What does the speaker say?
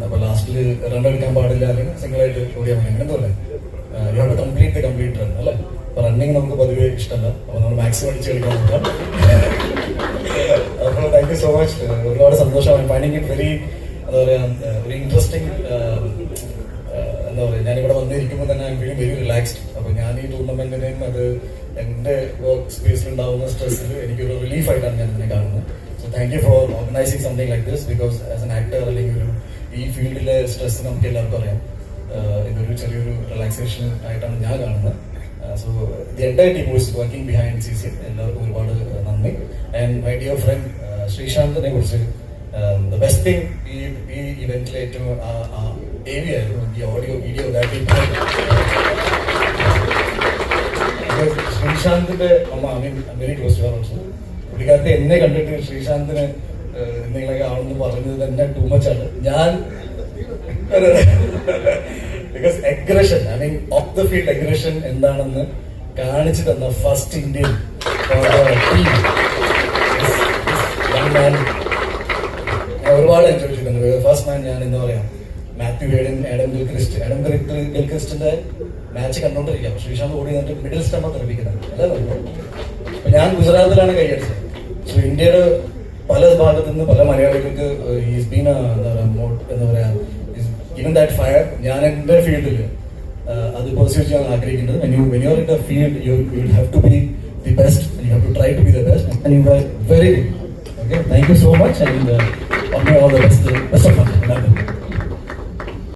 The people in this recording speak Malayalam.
അപ്പോൾ ലാസ്റ്റിൽ റൺ എടുക്കാൻ പാടില്ല, അല്ലെങ്കിൽ സിംഗിളായിട്ട് ഓടിയാൽ മതി, അങ്ങനെ പോലെ you have to complete run അല്ലേ. അപ്പോൾ റണ്ണിങ് നമുക്ക് പൊതുവെ ഇഷ്ടമല്ല, അപ്പോൾ നമ്മൾ മാക്സിമം അടിച്ച് കളിക്കാൻ നോക്കാം. അപ്പോൾ താങ്ക് യു സോ മച്ച്. ഒരുപാട് സന്തോഷമാണ്. ഫൈൻഡിങ് ഇറ്റ് വെരി എന്താ പറയുക, ഒരു ഇൻട്രസ്റ്റിംഗ് എന്താ പറയുക, ഞാനിവിടെ വന്നിരിക്കുമ്പോൾ തന്നെ I M feeling very relaxed. അപ്പോൾ ഞാൻ ഈ ടൂർണമെന്റിനെയും അത് എൻ്റെ വർക്ക് സ്പേസിൽ ഉണ്ടാകുന്ന സ്ട്രെസ്സിൽ എനിക്കൊരു റിലീഫായിട്ടാണ് ഞാൻ ഇതിനെ കാണുന്നത്. So thank you for organising something like this, because as an actor അല്ലെങ്കിൽ ഒരു ഈ ഫീൽഡിലെ സ്ട്രെസ് നമുക്ക് എല്ലാവർക്കും അറിയാം. ഇതൊരു ചെറിയൊരു റിലാക്സേഷൻ ആയിട്ടാണ് ഞാൻ കാണുന്നത്. So the entire team was working behind CC. എല്ലാവർക്കും ഒരുപാട് നന്ദി. ആൻഡ് മൈ ഡിയർ ഫ്രണ്ട് ശ്രീശാന്തിനെ കുറിച്ച് ദ ബെസ്റ്റ് തിങ് ഈ ഇവന്റിലെ ഏറ്റവും ഏരിയ ആയിരുന്നു ഈ ഓഡിയോ വീഡിയോ ശ്രീശാന്തിന്റെ അമ്മ very close to her also. പുള്ളിക്കാരത്തെ എന്നെ കണ്ടിട്ട് ശ്രീശാന്തിന് എന്തെങ്കിലുമൊക്കെ ആണെന്ന് പറഞ്ഞത് തന്നെ ടൂ മച്ച് ആണ്. ഞാൻ because aggression, I mean off the field aggression എന്താണെന്ന് കാണിച്ചു തന്ന ഫസ്റ്റ് ഇന്ത്യൻ ഒരുപാട് എൻജോയ് ചെയ്തിട്ടുണ്ട്. ഫസ്റ്റ് മാൻ ഞാൻ എന്താ പറയാ, മാത്യു ഹേഡൻ, ആഡം ഗിൽക്രിസ്റ്റിന്റെ മാച്ച് കണ്ടോണ്ടിരിക്കാം. ശ്രീശാന്ത് ഓടി നിന്നിട്ട് മിഡിൽ സ്റ്റമ്പ് തെറിപ്പിക്കുന്നത് അല്ലേ. അപ്പൊ ഞാൻ ഗുജറാത്തിലാണ് കൈയടിച്ചത്. സോ ഇന്ത്യയുടെ പല ഭാഗത്തു നിന്ന് പല മലയാളികൾക്ക് ഈസ് ബീൻ എന്താ പറയാ, ഈവൻ ദാറ്റ് ഫയർ ഞാൻ എൻ്റെ ഫീൽഡിൽ അത് പെർസ്യൂ ചെയ്യാൻ ആഗ്രഹിക്കുന്നത്. when you are in the field, you will have to be the best, and you have to try to be the best, and you were very good. Okay, thank you so much, and all the best of luck.